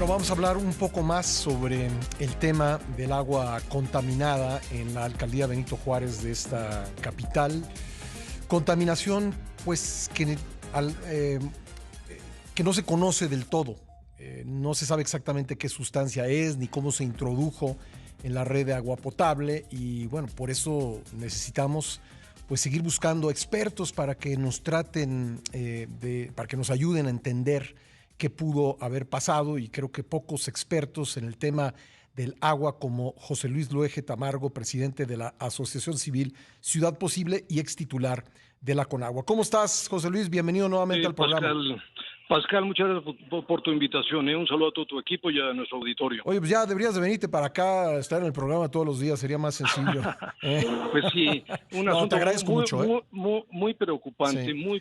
Bueno, vamos a hablar un poco más sobre el tema del agua contaminada en la alcaldía Benito Juárez de esta capital. Contaminación, pues, al- eh, que no se conoce del todo. No se sabe exactamente qué sustancia es ni cómo se introdujo en la red de agua potable y bueno, por eso necesitamos pues seguir buscando expertos para que nos traten, para que nos ayuden a entender qué pudo haber pasado, y creo que pocos expertos en el tema del agua como José Luis Luege Tamargo, presidente de la Asociación Civil Ciudad Posible y ex titular de la Conagua. ¿Cómo estás, José Luis? Bienvenido nuevamente al programa. Pascal, muchas gracias por tu invitación. Un saludo a todo tu equipo y a nuestro auditorio. Oye, pues ya deberías de venirte para acá, estar en el programa todos los días, sería más sencillo. ¿Eh? Pues sí, un No, te asunto agradezco mucho, ¿eh? muy Sí,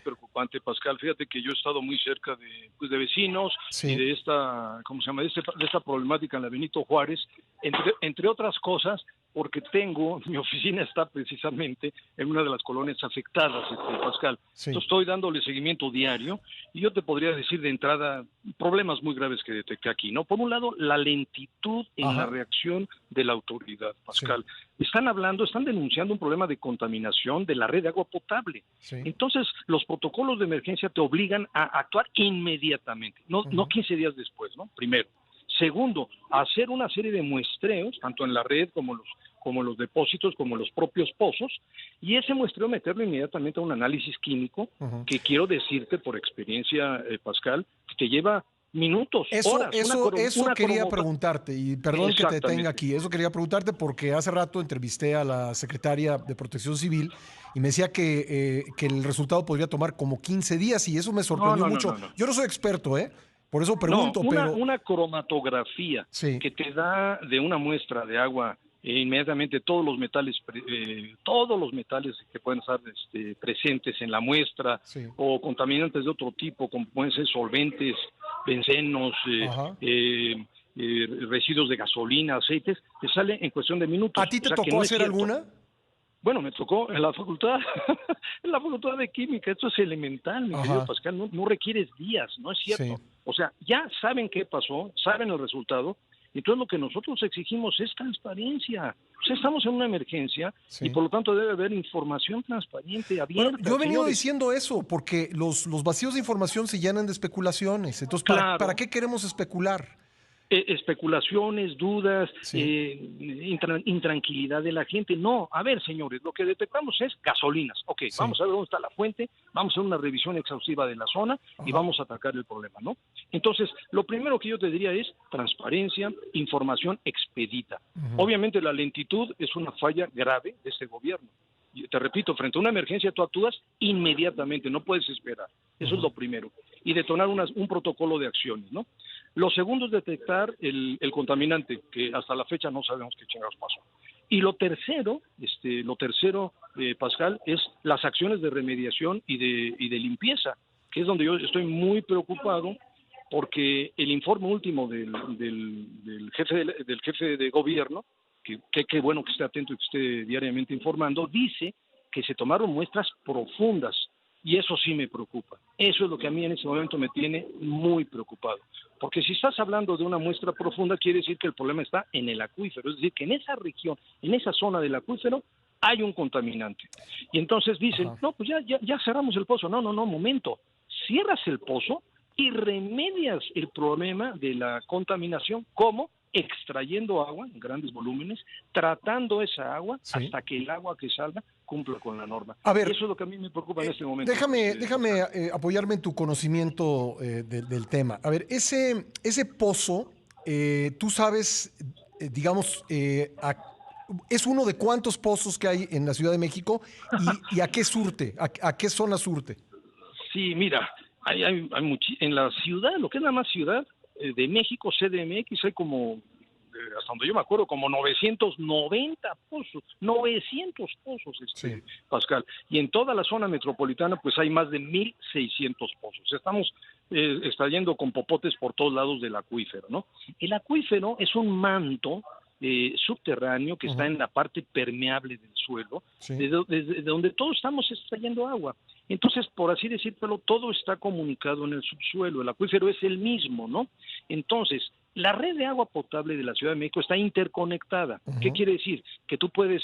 preocupante, Pascal. Fíjate que yo he estado muy cerca de vecinos y sí. de esta, ¿cómo se llama? De esta problemática en la Benito Juárez, entre otras cosas, porque mi oficina está precisamente en una de las colonias afectadas, Pascal. Sí. Yo estoy dándole seguimiento diario y yo te podría decir de entrada problemas muy graves que detecté aquí, ¿no? Por un lado, la lentitud en la Ajá. reacción de la autoridad, Sí, Pascal. Están denunciando un problema de contaminación de la red de agua potable. sí. Entonces, los protocolos de emergencia te obligan a actuar inmediatamente, no Ujú. 15 días después, ¿no? Primero. Segundo, hacer una serie de muestreos, tanto en la red como los depósitos, como los propios pozos, y ese muestreo meterlo inmediatamente a un análisis químico, Ujú. que quiero decirte por experiencia, Pascal, que lleva minutos, Eso, horas, eso, eso una quería cromo... preguntarte, y perdón que te detenga Exactamente. aquí, eso quería preguntarte porque hace rato entrevisté a la secretaria de Protección Civil y me decía que el resultado podría tomar como 15 días y eso me No, sorprendió no, no, mucho. no, no. Yo no soy experto, ¿eh? Por eso No, pregunto, pero una cromatografía sí, que te da de una muestra de agua inmediatamente todos los metales que pueden estar presentes en la muestra, sí, o contaminantes de otro tipo, como pueden ser solventes, bencenos, ajá. residuos de gasolina, aceites, te sale en cuestión de minutos. ¿A ti O te sea que tocó no es hacer cierto. alguna? Bueno, me tocó en la facultad, en la facultad de química. Esto es elemental, mi querido Ajá, Pascal. No requieres días, no es sí. cierto. O sea, ya saben qué pasó, saben el resultado. Entonces lo que nosotros exigimos es transparencia. O sea, estamos en una emergencia y Sí. por lo tanto debe haber información transparente, Bueno, abierta, yo he venido señores. diciendo eso porque los vacíos de información se llenan de especulaciones. Entonces, ¿para Claro, qué queremos especular? especulaciones, dudas, Sí, intranquilidad de la gente. No, a ver, señores, lo que detectamos es gasolinas. Ok, sí, vamos a ver dónde está la fuente, vamos a hacer una revisión exhaustiva de la zona y ajá, vamos a atacar el problema, ¿no? Entonces, lo primero que yo te diría es transparencia, información expedita. ujú, Obviamente la lentitud es una falla grave de este gobierno. Y te repito, frente a una emergencia tú actúas inmediatamente, no puedes esperar. Eso es ujú. lo primero. Y detonar un protocolo de acciones, ¿no? Lo segundo es detectar el contaminante, que hasta la fecha no sabemos qué chingados pasó. Y lo tercero, Pascal, es las acciones de remediación y de limpieza, que es donde yo estoy muy preocupado, porque el informe último del jefe de gobierno, que bueno que esté atento y que esté diariamente informando, dice que se tomaron muestras profundas, y eso sí me preocupa. Eso es lo que a mí en este momento me tiene muy preocupado. Porque si estás hablando de una muestra profunda, quiere decir que el problema está en el acuífero. Es decir, que en esa región, en esa zona del acuífero, hay un contaminante. Y entonces dicen, Ajá. no, pues ya cerramos el pozo. No, momento. Cierras el pozo y remedias el problema de la contaminación. ¿Cómo? Extrayendo agua en grandes volúmenes, tratando esa agua Sí. hasta que el agua que salga cumpla con la norma. A ver, Y eso es lo que a mí me preocupa en este momento, déjame Pascal. apoyarme en tu conocimiento del tema. A ver, ese pozo, tú sabes, digamos, es uno de cuántos pozos que hay en la Ciudad de México y a qué surte, a qué zona surte. Sí, mira, en la ciudad, lo que es la más ciudad de México, CDMX, hay como, hasta donde yo me acuerdo, como 990 pozos, 900 pozos, Sí. Pascal. Y en toda la zona metropolitana, pues hay más de 1,600 pozos. Estamos extrayendo con popotes por todos lados del acuífero, ¿no? El acuífero es un manto subterráneo que está Ujú. en la parte permeable del suelo, Sí. desde donde todos estamos extrayendo agua. Entonces, por así decirlo, todo está comunicado en el subsuelo, el acuífero es el mismo, ¿no? Entonces, La red de agua potable de la Ciudad de México está interconectada. ¿Qué quiere decir? Que tú puedes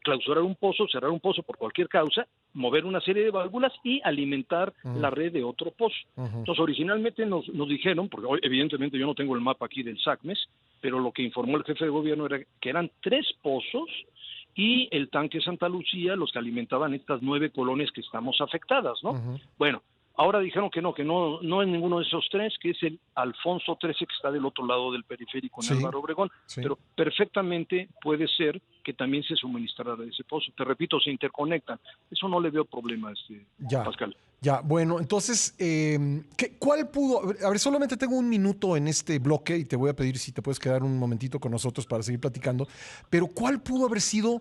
clausurar un pozo, cerrar un pozo por cualquier causa, mover una serie de válvulas y alimentar la red de otro pozo. Entonces, originalmente nos dijeron, porque evidentemente yo no tengo el mapa aquí del SACMES, pero lo que informó el jefe de gobierno era que eran 3 pozos y el tanque Santa Lucía, los que alimentaban estas 9 colonias que estamos afectadas, ¿no? Bueno, ahora dijeron que no es ninguno de esos 3, que es el Alfonso 13 que está del otro lado del periférico en Álvaro Obregón, pero perfectamente puede ser que también se suministrará de ese pozo. Te repito, se interconectan. Eso no le veo problema, Pascal. Ya, bueno, entonces, ¿cuál pudo? A ver, solamente tengo un minuto en este bloque y te voy a pedir si te puedes quedar un momentito con nosotros para seguir platicando, pero ¿cuál pudo haber sido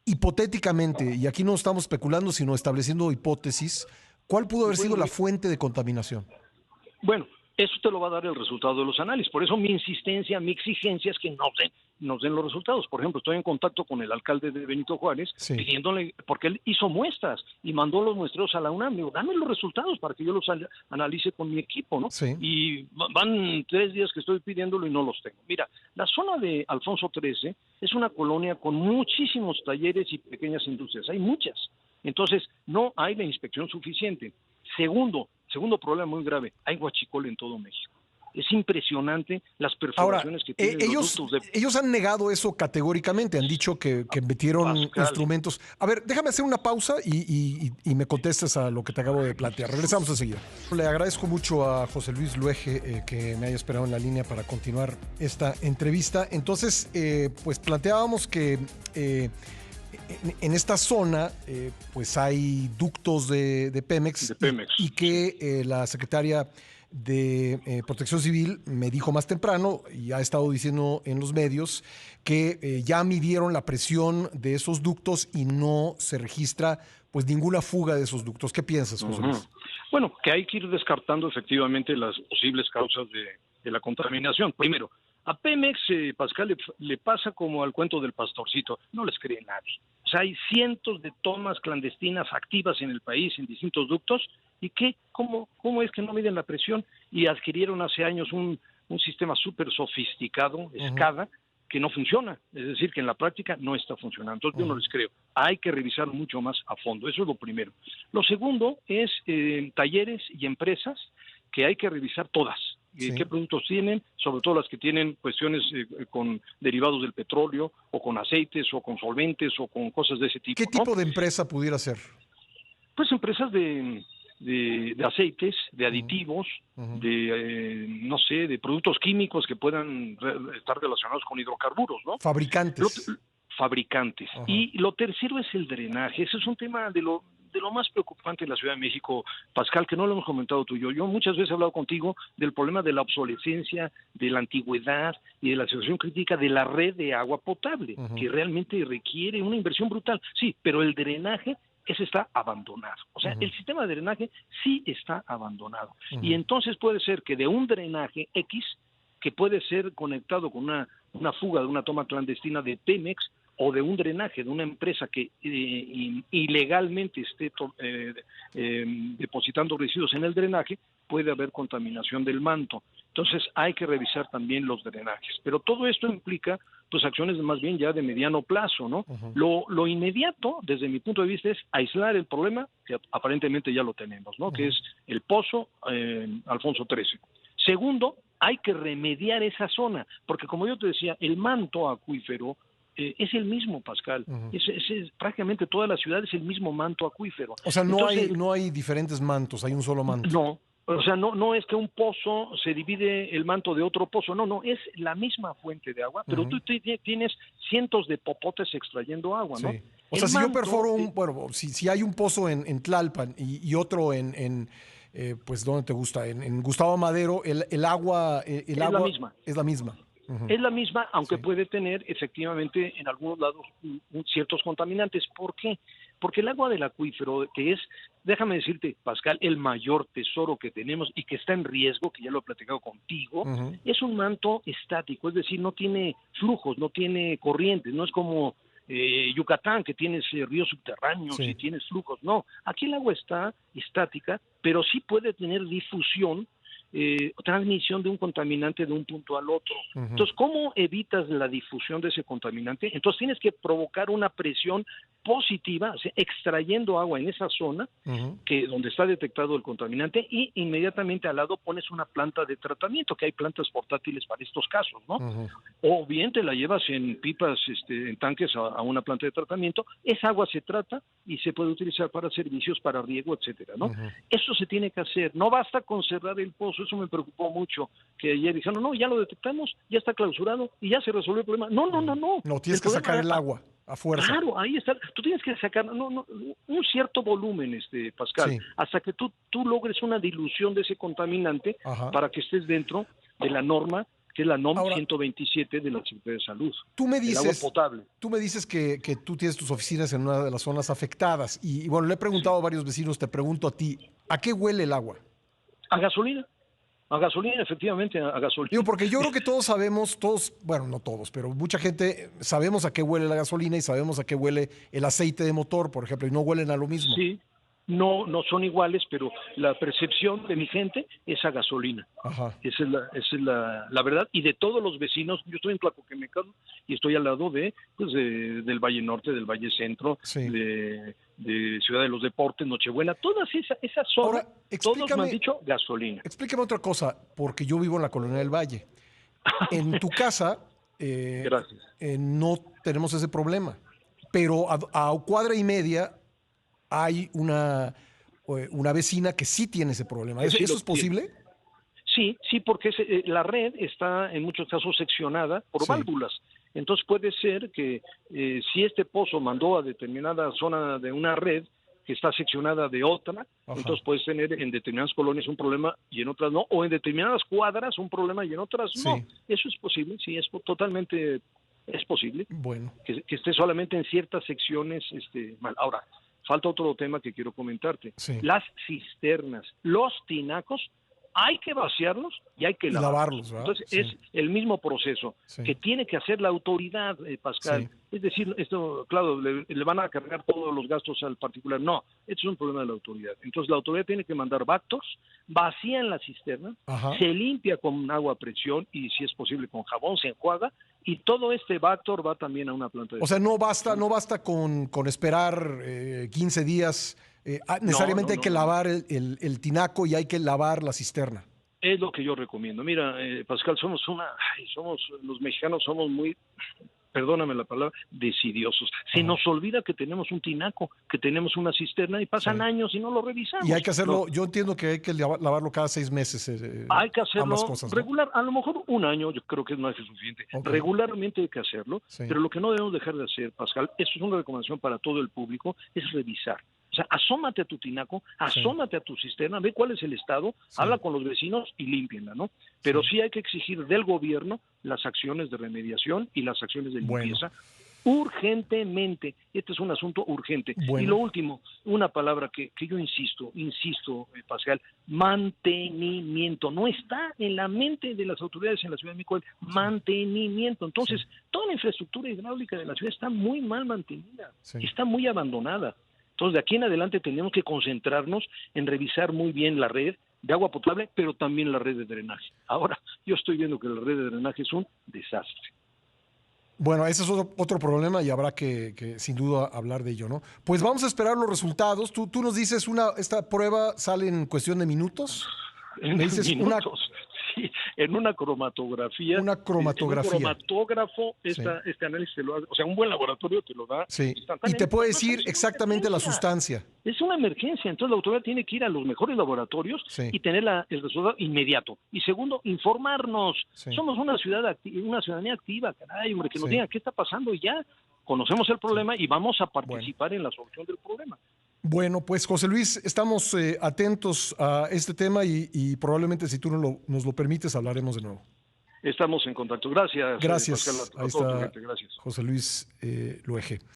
hipotéticamente, y aquí no estamos especulando, sino estableciendo hipótesis, cuál pudo haber sido la fuente de contaminación? Bueno, eso te lo va a dar el resultado de los análisis. Por eso mi insistencia, mi exigencia es que nos den los resultados. Por ejemplo, estoy en contacto con el alcalde de Benito Juárez pidiéndole, porque él hizo muestras y mandó los muestreos a la UNAM. Digo, dame los resultados para que yo los analice con mi equipo, ¿no? Y van 3 días que estoy pidiéndolo y no los tengo. Mira, la zona de Alfonso 13 es una colonia con muchísimos talleres y pequeñas industrias. Hay muchas. Entonces, no hay la inspección suficiente. Segundo problema muy grave, hay huachicol en todo México. Es impresionante las perforaciones que tienen los ductos de... Ellos han negado eso categóricamente, han dicho que metieron instrumentos. A ver, déjame hacer una pausa y me contestes a lo que te acabo de plantear. Regresamos enseguida. Le agradezco mucho a José Luis Luege que me haya esperado en la línea para continuar esta entrevista. Entonces, pues planteábamos que... en esta zona, pues hay ductos de Pemex, y que la secretaria de Protección Civil me dijo más temprano, y ha estado diciendo en los medios, que ya midieron la presión de esos ductos y no se registra pues ninguna fuga de esos ductos. ¿Qué piensas, José Luis? Bueno, que hay que ir descartando efectivamente las posibles causas de la contaminación. Primero, a Pemex, Pascal, le pasa como al cuento del pastorcito, no les cree nadie. O sea, hay cientos de tomas clandestinas activas en el país, en distintos ductos, ¿y qué? ¿Cómo es que no miden la presión? Y adquirieron hace años un sistema súper sofisticado, SCADA, que no funciona, es decir, que en la práctica no está funcionando. Entonces yo no les creo. Hay que revisar mucho más a fondo, eso es lo primero. Lo segundo es talleres y empresas que hay que revisar todas. ¿Qué productos tienen? Sobre todo las que tienen cuestiones con derivados del petróleo, o con aceites, o con solventes, o con cosas de ese tipo. ¿Qué tipo de empresa pudiera ser? Pues empresas de aceites, de aditivos, no sé, de productos químicos que puedan estar relacionados con hidrocarburos, ¿no? Fabricantes. Fabricantes. Y lo tercero es el drenaje. Ese es un tema de lo más preocupante en la Ciudad de México, Pascal, que no lo hemos comentado tú y yo. Yo muchas veces he hablado contigo del problema de la obsolescencia, de la antigüedad y de la situación crítica de la red de agua potable, que realmente requiere una inversión brutal. Sí, pero el drenaje, ese está abandonado. O sea, el sistema de drenaje sí está abandonado. Y entonces puede ser que de un drenaje X, que puede ser conectado con una fuga de una toma clandestina de Pemex, o de un drenaje de una empresa que ilegalmente esté depositando residuos en el drenaje, puede haber contaminación del manto. Entonces hay que revisar también los drenajes. Pero todo esto implica pues acciones más bien ya de mediano plazo, ¿no? Lo inmediato, desde mi punto de vista, es aislar el problema, que aparentemente ya lo tenemos, ¿no? Que es el pozo Alfonso 13. Segundo, hay que remediar esa zona, porque como yo te decía, el manto acuífero es el mismo, Pascal. Es prácticamente toda la ciudad es el mismo manto acuífero. O sea, no hay diferentes mantos, hay un solo manto. No, o sea, no es que un pozo se divide el manto de otro pozo, no, es la misma fuente de agua, pero tú tienes cientos de popotes extrayendo agua, ¿no? O sea, si yo perforo si hay un pozo en Tlalpan y otro pues, ¿dónde te gusta? En Gustavo Madero, el agua es la misma. Es la misma. Es la misma, aunque puede tener efectivamente en algunos lados ciertos contaminantes. ¿Por qué? Porque el agua del acuífero, que es, déjame decirte, Pascal, el mayor tesoro que tenemos y que está en riesgo, que ya lo he platicado contigo, es un manto estático, es decir, no tiene flujos, no tiene corrientes, no es como Yucatán, que tienes ríos subterráneos y tienes flujos. No, aquí el agua está estática, pero sí puede tener difusión transmisión de un contaminante de un punto al otro. Entonces, ¿cómo evitas la difusión de ese contaminante? Entonces tienes que provocar una presión positiva, o sea, extrayendo agua en esa zona donde está detectado el contaminante, y inmediatamente al lado pones una planta de tratamiento, que hay plantas portátiles para estos casos, ¿no? O bien te la llevas en pipas, en tanques a una planta de tratamiento, esa agua se trata y se puede utilizar para servicios, para riego, etcétera, ¿no? Eso se tiene que hacer. No basta con cerrar el pozo. Eso me preocupó mucho, que ayer dijeron, no, ya lo detectamos, ya está clausurado y ya se resolvió el problema. No. No, tienes que sacar el agua a fuerza. Claro, ahí está. Tú tienes que sacar un cierto volumen, Pascal, hasta que tú logres una dilución de ese contaminante para que estés dentro de la norma, que es la NOM 127 de la Secretaría de Salud. Tú me dices, el agua potable. Tú me dices que tú tienes tus oficinas en una de las zonas afectadas y bueno, le he preguntado a varios vecinos, te pregunto a ti, ¿a qué huele el agua? A gasolina. A gasolina, efectivamente, a gasolina. Digo, porque yo creo que todos sabemos, bueno, no todos, pero mucha gente sabemos a qué huele la gasolina y sabemos a qué huele el aceite de motor, por ejemplo, y no huelen a lo mismo. Sí, no son iguales, pero la percepción de mi gente es a gasolina. Esa es la verdad. Y de todos los vecinos, yo estoy en Tlacoquemecan y estoy al lado del Valle Norte, del Valle Centro, de Ciudad de los Deportes, Nochebuena, todas esas zonas, todos me han dicho gasolina. Explícame otra cosa, porque yo vivo en la Colonia del Valle. En tu casa no tenemos ese problema, pero a cuadra y media hay una vecina que sí tiene ese problema. ¿Eso es posible? Sí, porque la red está en muchos casos seccionada por válvulas. Entonces puede ser que si este pozo mandó a determinada zona de una red que está seccionada de otra, entonces puedes tener en determinadas colonias un problema y en otras no, o en determinadas cuadras un problema y en otras no. Eso es posible, sí, totalmente es posible. Bueno. Que esté solamente en ciertas secciones mal. Ahora, falta otro tema que quiero comentarte. Las cisternas, los tinacos, hay que vaciarlos y hay que lavarlos. Entonces es el mismo proceso que tiene que hacer la autoridad, Pascal. Es decir, esto, claro, le van a cargar todos los gastos al particular. No, esto es un problema de la autoridad. Entonces la autoridad tiene que mandar Bactors, vacían la cisterna, se limpia con agua a presión y si es posible con jabón, se enjuaga, y todo este Bactor va también a una planta de... O sea, no basta con esperar 15 días... necesariamente hay que lavar el tinaco y hay que lavar la cisterna. Es lo que yo recomiendo. Mira, Pascal, los mexicanos somos muy, perdóname la palabra, decidiosos. Se nos olvida que tenemos un tinaco, que tenemos una cisterna y pasan años y no lo revisamos. Y hay que hacerlo, yo entiendo que hay que lavarlo cada 6 meses. Hay que hacerlo regular, a lo mejor un año, yo creo que no es suficiente. Regularmente hay que hacerlo, pero lo que no debemos dejar de hacer, Pascal, esto es una recomendación para todo el público, es revisar. O sea, asómate a tu tinaco, asómate a tu cisterna, ve cuál es el estado, habla con los vecinos y límpienla, ¿no? Pero sí hay que exigir del gobierno las acciones de remediación y las acciones de limpieza urgentemente. Este es un asunto urgente. Y lo último, una palabra que yo insisto, Pascal, mantenimiento. No está en la mente de las autoridades en la Ciudad de México, mantenimiento. Entonces, toda la infraestructura hidráulica de la ciudad está muy mal mantenida, está muy abandonada. Entonces, de aquí en adelante tenemos que concentrarnos en revisar muy bien la red de agua potable, pero también la red de drenaje. Ahora, yo estoy viendo que la red de drenaje es un desastre. Bueno, ese es otro problema y habrá que sin duda hablar de ello, ¿no? Pues vamos a esperar los resultados. Tú nos dices, esta prueba sale en cuestión de minutos. Me dices minutos. Sí, en una cromatografía. Una cromatografía. Un cromatógrafo, este análisis te lo hace. O sea, un buen laboratorio te lo da. Y te puede decir exactamente la sustancia. Es una emergencia. Entonces la autoridad tiene que ir a los mejores laboratorios y tener el resultado inmediato. Y segundo, informarnos. Somos una ciudadanía activa, caray, hombre, que nos diga qué está pasando y ya conocemos el problema y vamos a participar en la solución del problema. Bueno, pues José Luis, estamos atentos a este tema y probablemente si tú nos lo permites hablaremos de nuevo. Estamos en contacto. Gracias. Gracias. Pascal, Ahí está gracias. José Luis Luege.